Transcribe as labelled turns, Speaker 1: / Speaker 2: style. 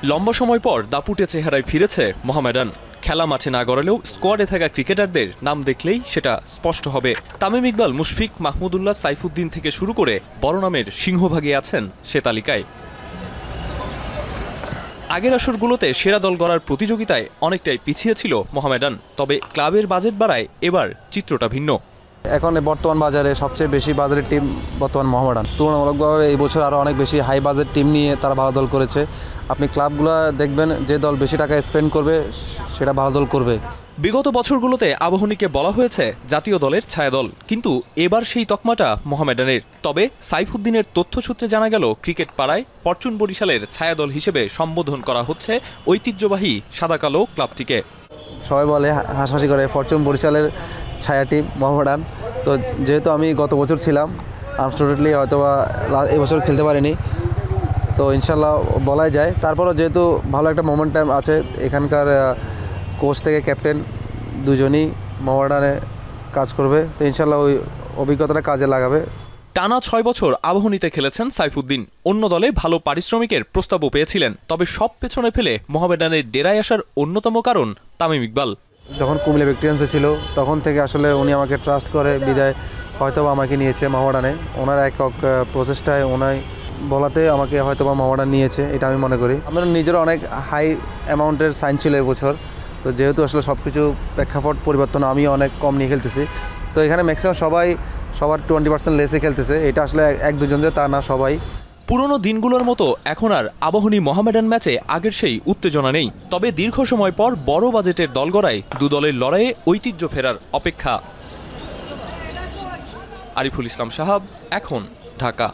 Speaker 1: লম্বা সময় পর দাপুটে চেহারায় ফিরেছে মোহামেডান। খেলা মাঠে না গড়ালেও স্কোয়াডে থাকা ক্রিকেটারদের নাম দেখলেই সেটা স্পষ্ট হবে। তামিম ইকবাল, মুশফিক, মাহমুদুল্লাহ, সাইফুদ্দিন থেকে শুরু করে বড় নামের সিংহভাগে আছেন সে তালিকায়। আগের আসরগুলোতে সেরা দল গড়ার প্রতিযোগিতায় অনেকটাই পিছিয়ে ছিল মোহামেডান, তবে ক্লাবের বাজেট বাড়ায় এবার চিত্রটা ভিন্ন।
Speaker 2: এখন বর্তমান বাজারে সবচেয়ে বেশি বাজারের টিম বর্তমান মোহামেডান। তুলনামূলকভাবে এই বছর আরও অনেক বেশি হাই বাজেট টিম নিয়ে তারা ভালো দল করেছে। আপনি ক্লাবগুলো দেখবেন, যে দল বেশি টাকা স্পেন্ড করবে সেটা ভালো দল করবে।
Speaker 1: বিগত বছরগুলোতে আবাহনীকে বলা হয়েছে জাতীয় দলের ছায়াদল, কিন্তু এবার সেই তকমাটা মোহামেডানের। তবে সাইফুদ্দিনের তথ্যসূত্রে জানা গেল, ক্রিকেট পাড়ায় ফরচুন বরিশালের ছায়াদল হিসেবে সম্বোধন করা হচ্ছে ঐতিহ্যবাহী সাদা-কালো ক্লাবটিকে।
Speaker 2: সবাই বলে, হাসাহাসি করে, ফরচুন বরিশালের ছায়া টিম মোহামেডান। তো যেহেতু আমি গত বছর ছিলাম, আনফর্চুনেটলি হয়তো বা এবছর খেলতে পারিনি, তো ইনশাল্লাহ বলাই যায়। তারপরও যেহেতু ভালো একটা মোমেন্টাম আছে, এখানকার কোচ থেকে ক্যাপ্টেন দুজনই মোহামেডানে কাজ করবে, তো ইনশাল্লাহ ওই অভিজ্ঞতাটা কাজে লাগাবে।
Speaker 1: টানা 6 বছর আবাহনীতে খেলেছেন সাইফুদ্দিন। অন্য দলে ভালো পারিশ্রমিকের প্রস্তাবও পেয়েছিলেন, তবে সব পেছনে ফেলে মোহামেডানের ডেরায় আসার অন্যতম কারণ তামিম ইকবাল।
Speaker 2: যখন কুমিল্লা ভিক্টোরিয়ান্সে ছিল তখন থেকে আসলে উনি আমাকে ট্রাস্ট করে বিদায় হয়তোবা আমাকে নিয়েছে মোহামেডানে। ওনার একক প্রচেষ্টায় ওনাই বলাতে আমাকে হয়তোবা মোহামেডান নিয়েছে, এটা আমি মনে করি। আমাদের নিজের অনেক হাই অ্যামাউন্টের সাইন ছিল এবছর, তো যেহেতু আসলে সব কিছু প্রেক্ষাপট পরিবর্তন, আমি অনেক কম নিয়ে খেলতেছি, তো এখানে ম্যাক্সিমাম সবার 20% লেসে খেলতেছে। এটা আসলে এক দুজনদের, তা না, সবাই।
Speaker 1: পুরনো দিনগুলোর মতো এখন আর আবাহনী মোহামেডান ম্যাচে আগের সেই উত্তেজনা নেই, তবে দীর্ঘ সময় পর বড় বাজেটের দল গড়ায় দু দলের লড়াইয়ে ঐতিহ্য ফেরার অপেক্ষা। আরিফুল ইসলাম সাহাব, এখন, ঢাকা।